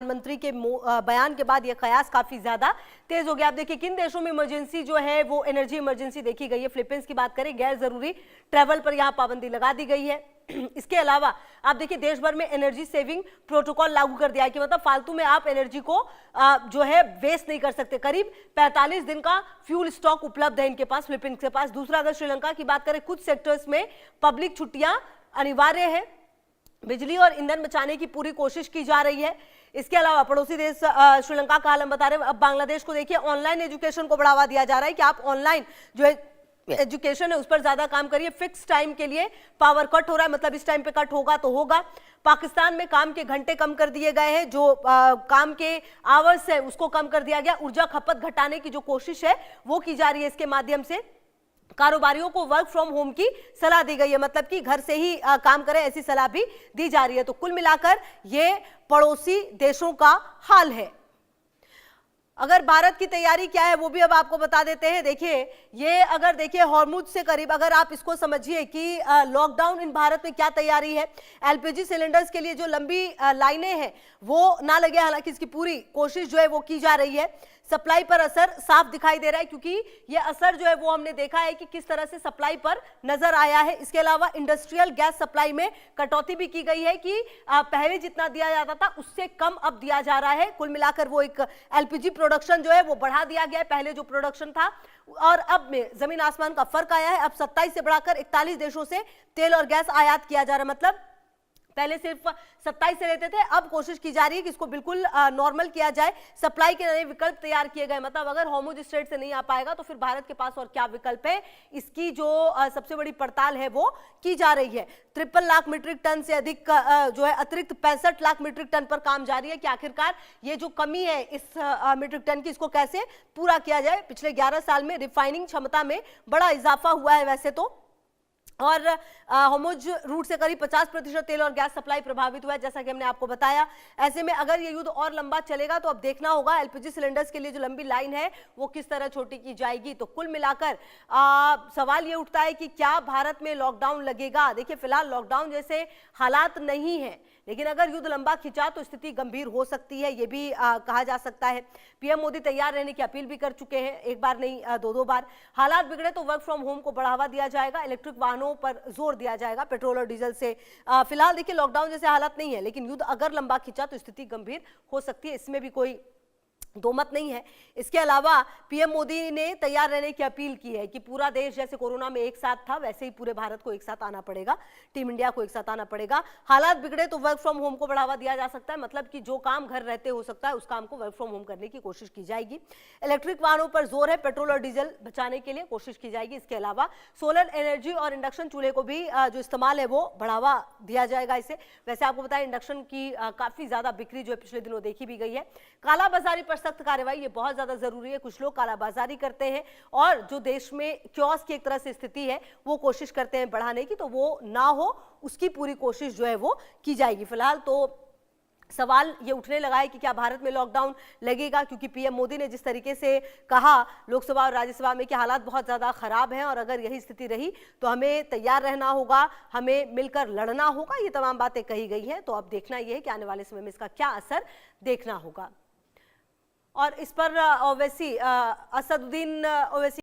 प्रधानमंत्री के बयान के बाद यह कयास काफी ज्यादा तेज हो गया। आप देखिए किन देशों में इमरजेंसी जो है वो एनर्जी इमरजेंसी देखी गई है। फिलीपींस की बात करें, गैर जरूरी ट्रैवल पर यहां पाबंदी लगा दी गई है। इसके अलावा आप देखिए देश भर में एनर्जी सेविंग प्रोटोकॉल लागू कर दिया है कि मतलब फालतू में आप एनर्जी को जो है वेस्ट नहीं कर सकते। करीब 45 दिन का फ्यूल स्टॉक उपलब्ध है इनके पास, फिलीपींस के पास। दूसरा, अगर श्रीलंका की बात करें, कुछ सेक्टर्स में पब्लिक छुट्टियां अनिवार्य है। बिजली और ईंधन बचाने की पूरी कोशिश की जा रही है। इसके अलावा पड़ोसी देश श्रीलंका का हाल हम बता रहे हैं। अब बांग्लादेश को देखिए, ऑनलाइन एजुकेशन को बढ़ावा दिया जा रहा है कि आप ऑनलाइन जो है एजुकेशन है उस पर ज्यादा काम करिए। फिक्स टाइम के लिए पावर कट हो रहा है, मतलब इस टाइम पे कट होगा तो होगा। पाकिस्तान में काम के घंटे कम कर दिए गए हैं, जो काम के आवर्स है उसको कम कर दिया गया। ऊर्जा खपत घटाने की जो कोशिश है वो की जा रही है। इसके माध्यम से कारोबारियों को वर्क फ्रॉम होम की सलाह दी गई है, मतलब कि घर से ही काम करें, ऐसी सलाह भी दी जा रही है। तो कुल मिलाकर ये पड़ोसी देशों का हाल है। अगर भारत की तैयारी क्या है वो भी अब आपको बता देते हैं। देखिए ये अगर देखिए हॉर्मुज से करीब अगर आप इसको समझिए कि लॉकडाउन इन भारत में क्या तैयारी है। एलपीजी सिलेंडर्स के लिए जो लंबी लाइनें हैं वो ना लगे, हालांकि इसकी पूरी कोशिश जो है वो की जा रही है। सप्लाई पर असर साफ दिखाई दे रहा है, क्योंकि ये असर जो है वो हमने देखा है कि किस तरह से सप्लाई पर नजर आया है। इसके अलावा इंडस्ट्रियल गैस सप्लाई में कटौती भी की गई है कि पहले जितना दिया जाता था उससे कम अब दिया जा रहा है। कुल मिलाकर वो एक एलपीजी प्रोडक्शन जो है वो बढ़ा दिया गया है। पहले जो प्रोडक्शन था और अब में जमीन आसमान का फर्क आया है। अब 27 से बढ़ाकर 41 देशों से तेल और गैस आयात किया जा रहा है। मतलब पहले सिर्फ 27 से लेते थे, अब कोशिश की जा रही है कि इसको बिल्कुल नॉर्मल किया जाए। सप्लाई के नए विकल्प तैयार किए गए, मतलब अगर हॉर्मुज स्ट्रेट से नहीं आ पाएगा तो फिर भारत के पास और क्या विकल्प है, इसकी जो सबसे बड़ी पड़ताल है वो की जा रही है। 53 लाख मीट्रिक टन से अधिक जो है अतिरिक्त 65 लाख मीट्रिक टन पर काम जारी है कि आखिरकार ये जो कमी है इस मीट्रिक टन की, इसको कैसे पूरा किया जाए। पिछले 11 साल में रिफाइनिंग क्षमता में बड़ा इजाफा हुआ है वैसे तो, और हॉर्मुज रूट से करीब 50% तेल और गैस सप्लाई प्रभावित हुआ है, जैसा कि हमने आपको बताया। ऐसे में अगर ये युद्ध और लंबा चलेगा तो अब देखना होगा एलपीजी सिलेंडर्स के लिए जो लंबी लाइन है वो किस तरह छोटी की जाएगी। तो कुल मिलाकर सवाल ये उठता है कि क्या भारत में लॉकडाउन लगेगा। देखिए फिलहाल लॉकडाउन जैसे हालात नहीं है, लेकिन अगर युद्ध लंबा खिंचा तो स्थिति गंभीर हो सकती है, ये भी कहा जा सकता है। पीएम मोदी तैयार रहने की अपील भी कर चुके हैं, एक बार नहीं 2-2 बार। हालात बिगड़े तो वर्क फ्रॉम होम को बढ़ावा दिया जाएगा, इलेक्ट्रिक वाहनों पर जोर दिया जाएगा, पेट्रोल और डीजल से। फिलहाल देखिए लॉकडाउन जैसे हालात नहीं है, लेकिन युद्ध अगर लंबा खिंचा तो स्थिति गंभीर हो सकती है, इसमें भी कोई दो मत नहीं है। इसके अलावा पीएम मोदी ने तैयार रहने की अपील की है कि पूरा देश जैसे कोरोना में एक साथ था वैसे ही पूरे भारत को एक साथ आना पड़ेगा, टीम इंडिया को एक साथ आना पड़ेगा। हालात बिगड़े तो वर्क फ्रॉम होम को बढ़ावा दिया जा सकता है, मतलब कि जो काम घर रहते हो सकता है उस काम को वर्क फ्रॉम होम करने की कोशिश की जाएगी। इलेक्ट्रिक वाहनों पर जोर है, पेट्रोल और डीजल बचाने के लिए कोशिश की जाएगी। इसके अलावा सोलर एनर्जी और इंडक्शन चूल्हे को भी जो इस्तेमाल है वो बढ़ावा दिया जाएगा इसे। वैसे आपको बताया इंडक्शन की काफी ज्यादा बिक्री जो है पिछले दिनों देखी भी गई है। कालाबाजारी पर सख्त कार्रवाई ये बहुत ज्यादा जरूरी है। कुछ लोग कालाबाजारी करते हैं और जो देश में क्योस की एक तरह से स्थिति है वो कोशिश करते हैं बढ़ाने की, तो वो ना हो उसकी पूरी कोशिश जो है वो की जाएगी। फिलहाल तो सवाल ये उठने लगा है कि क्या भारत में लॉकडाउन लगेगा, क्योंकि पीएम मोदी ने जिस तरीके से कहा लोकसभा और राज्यसभा में कि हालात बहुत ज़्यादा खराब हैं और अगर यही स्थिति रही तो हमें तैयार रहना होगा, हमें मिलकर लड़ना होगा, ये तमाम बातें कही गई हैं। तो अब देखना यह है कि आने वाले समय में इसका क्या असर देखना होगा। और इस पर ओवैसी असदुद्दीन ओवैसी